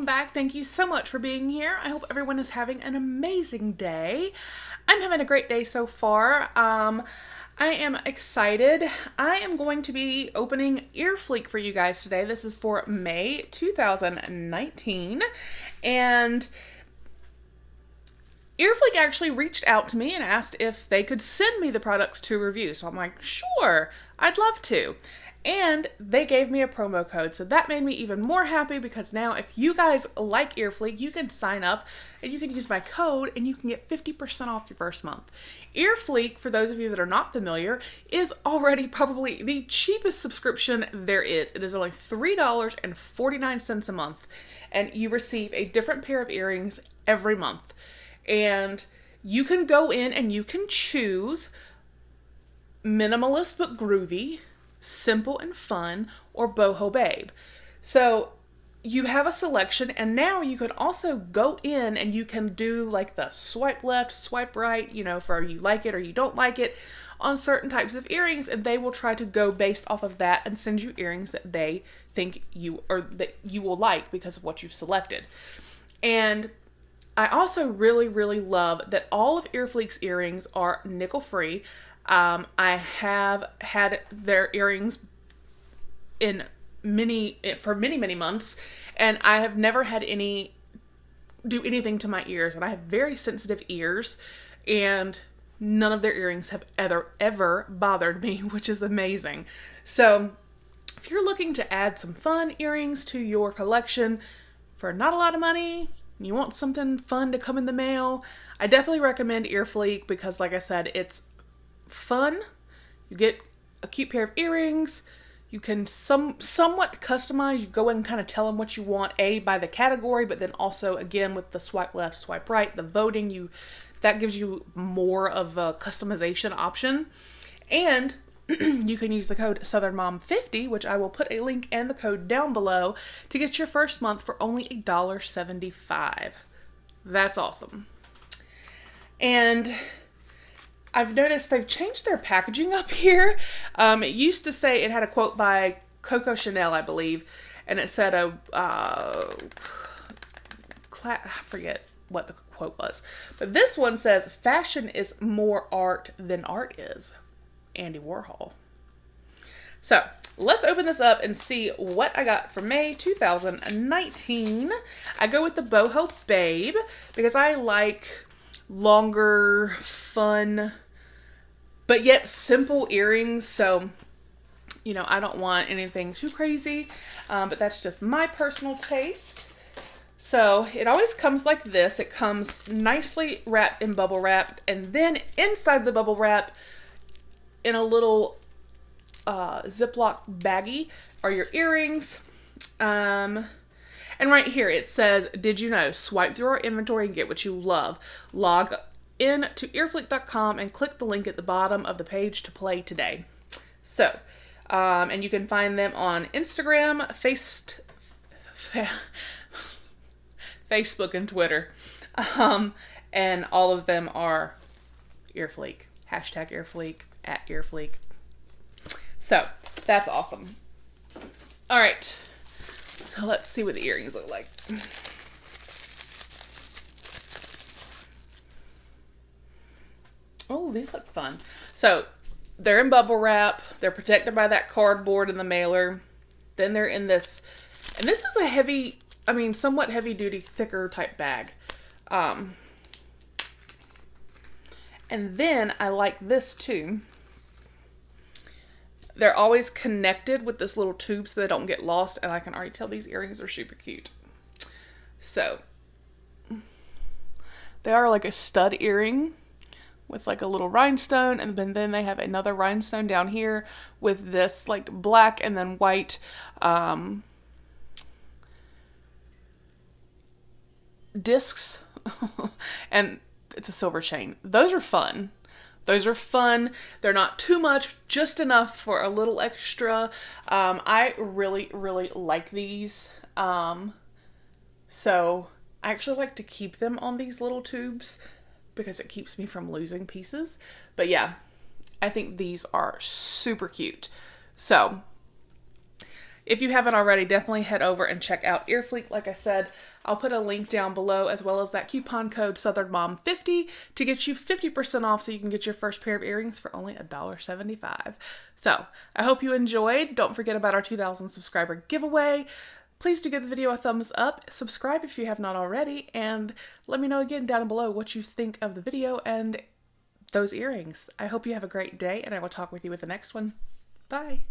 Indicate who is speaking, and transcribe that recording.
Speaker 1: welcome back. Thank you so much for being here. I hope everyone is having an amazing day. I'm having a great day so far. I am excited. I am going to be opening EarFleek for you guys today. This is for May 2019. And EarFleek actually reached out to me and asked if they could send me the products to review. So I'm like, sure, I'd love to. And they gave me a promo code. So that made me even more happy because now if you guys like EarFleek, you can sign up and you can use my code and you can get 50% off your first month. EarFleek, for those of you that are not familiar, is already probably the cheapest subscription there is. It is only $3.49 a month and you receive a different pair of earrings every month. And you can go in and you can choose minimalist but groovy, simple and fun, or boho babe. So you have a selection, and now you can also go in and you can do like the swipe left, swipe right, you know, for you like it or you don't like it on certain types of earrings, and they will try to go based off of that and send you earrings that they think you or that you will like because of what you've selected. And I also really, really love that all of EarFleek's earrings are nickel free. I have had their earrings for many months, and I have never had do anything to my ears, and I have very sensitive ears, and none of their earrings have ever bothered me, which is amazing. So if you're looking to add some fun earrings to your collection for not a lot of money, you want something fun to come in the mail, I definitely recommend EarFleek because, like I said, it's fun. You get a cute pair of earrings. You can somewhat customize. You go in and kind of tell them what you want, by the category, but then also, again, with the swipe left, swipe right, the voting, that gives you more of a customization option. And you can use the code SouthernMom50, which I will put a link and the code down below, to get your first month for only $1.75. That's awesome. And I've noticed they've changed their packaging up here. It used to say, it had a quote by Coco Chanel, I believe, and it said I forget what the quote was. But this one says, "Fashion is more art than art is." Andy Warhol. So let's open this up and see what I got for May 2019. I go with the Boho Babe because I like longer, fun, but yet simple earrings. So, you know, I don't want anything too crazy, but that's just my personal taste. So it always comes like this. It comes nicely wrapped in bubble wrap, and then inside the bubble wrap, in a little Ziploc baggie, are your earrings. And right here it says, "Did you know? Swipe through our inventory and get what you love. Log in to earfleek.com and click the link at the bottom of the page to play today." So, and you can find them on Instagram, Facebook, and Twitter. And all of them are EarFleek. Hashtag EarFleek, at EarFleek. So, that's awesome. All right. So let's see what the earrings look like. Oh, these look fun. So they're in bubble wrap. They're protected by that cardboard in the mailer. Then they're in this, and this is a heavy, somewhat heavy duty, thicker type bag. And then I like this too. They're always connected with this little tube so they don't get lost, and I can already tell these earrings are super cute. So they are like a stud earring with like a little rhinestone, and then they have another rhinestone down here with this like black and then white discs and it's a silver chain. Those are fun. They're not too much, just enough for a little extra. I really, really like these. So I actually like to keep them on these little tubes because it keeps me from losing pieces. But yeah, I think these are super cute. So if you haven't already, definitely head over and check out EarFleek. Like I said, I'll put a link down below as well as that coupon code SouthernMom50 to get you 50% off so you can get your first pair of earrings for only $1.75. So I hope you enjoyed. Don't forget about our 2,000 subscriber giveaway. Please do give the video a thumbs up, subscribe if you have not already, and let me know again down below what you think of the video and those earrings. I hope you have a great day, and I will talk with you with the next one. Bye!